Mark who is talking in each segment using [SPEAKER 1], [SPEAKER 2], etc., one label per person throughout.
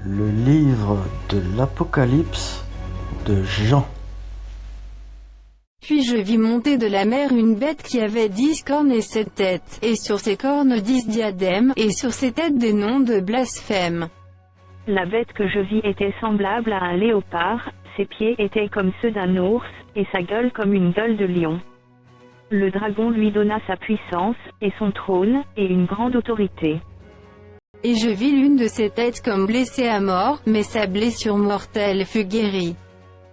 [SPEAKER 1] Le livre de l'Apocalypse de Jean.
[SPEAKER 2] Puis je vis monter de la mer une bête qui avait 10 cornes et 7 têtes, et sur ses cornes 10 diadèmes, et sur ses têtes des noms de blasphème.
[SPEAKER 3] La bête que je vis était semblable à un léopard, ses pieds étaient comme ceux d'un ours, et sa gueule comme une gueule de lion. Le dragon lui donna sa puissance, et son trône, et une grande autorité.
[SPEAKER 2] Et je vis l'une de ses têtes comme blessée à mort, mais sa blessure mortelle fut guérie.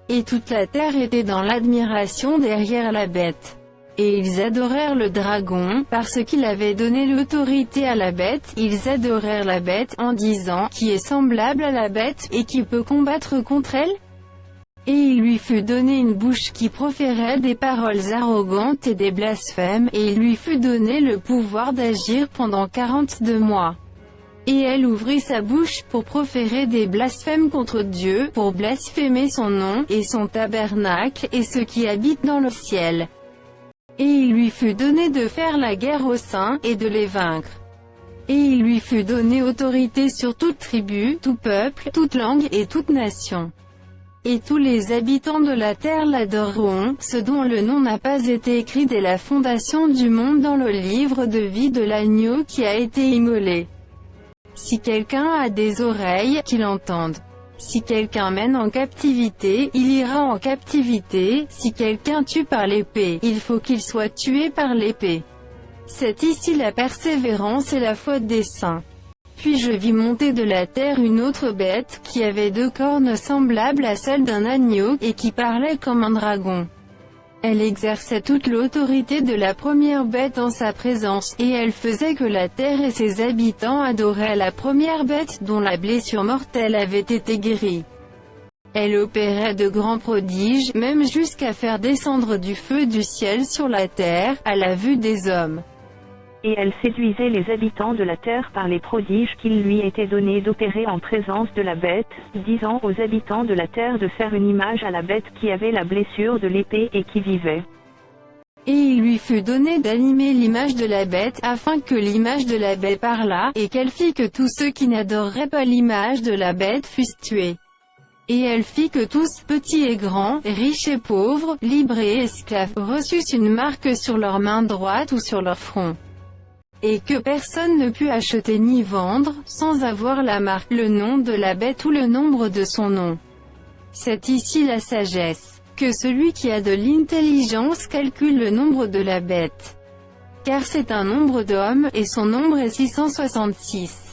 [SPEAKER 2] Et toute la terre était dans l'admiration derrière la bête. Et ils adorèrent le dragon, parce qu'il avait donné l'autorité à la bête, ils adorèrent la bête, en disant, qui est semblable à la bête, et qui peut combattre contre elle? Et il lui fut donné une bouche qui proférait des paroles arrogantes et des blasphèmes, et il lui fut donné le pouvoir d'agir pendant 42 mois. Et elle ouvrit sa bouche pour proférer des blasphèmes contre Dieu, pour blasphémer son nom, et son tabernacle, et ceux qui habitent dans le ciel. Et il lui fut donné de faire la guerre aux saints, et de les vaincre. Et il lui fut donné autorité sur toute tribu, tout peuple, toute langue, et toute nation. Et tous les habitants de la terre l'adoreront, ceux dont le nom n'a pas été écrit dès la fondation du monde dans le livre de vie de l'agneau qui a été immolé. Si quelqu'un a des oreilles, qu'il entende. Si quelqu'un mène en captivité, il ira en captivité. Si quelqu'un tue par l'épée, il faut qu'il soit tué par l'épée. C'est ici la persévérance et la foi des saints. Puis je vis monter de la terre une autre bête, qui avait 2 cornes semblables à celles d'un agneau, et qui parlait comme un dragon. Elle exerçait toute l'autorité de la première bête en sa présence, et elle faisait que la terre et ses habitants adoraient la première bête, dont la blessure mortelle avait été guérie. Elle opérait de grands prodiges, même jusqu'à faire descendre du feu du ciel sur la terre, à la vue des hommes.
[SPEAKER 3] Et elle séduisait les habitants de la terre par les prodiges qu'il lui était donné d'opérer en présence de la bête, disant aux habitants de la terre de faire une image à la bête qui avait la blessure de l'épée et qui vivait.
[SPEAKER 2] Et il lui fut donné d'animer l'image de la bête, afin que l'image de la bête parlât, et qu'elle fit que tous ceux qui n'adoreraient pas l'image de la bête fussent tués. Et elle fit que tous, petits et grands, riches et pauvres, libres et esclaves, reçussent une marque sur leur main droite ou sur leur front. Et que personne ne put acheter ni vendre, sans avoir la marque, le nom de la bête ou le nombre de son nom. C'est ici la sagesse. Que celui qui a de l'intelligence calcule le nombre de la bête. Car c'est un nombre d'hommes, et son nombre est 666.